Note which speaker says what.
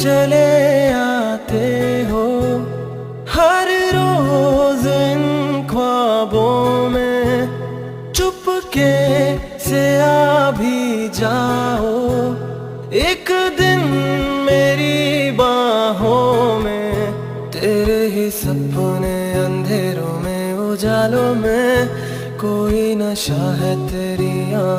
Speaker 1: चले आते हो। हर रोज इन ख्वाबों में चुपके से आ भी जाओ। एक दिन मेरी बाहों में तेरे ही सपने, अंधेरों में उजालों में कोई नशा है तेरी आँखों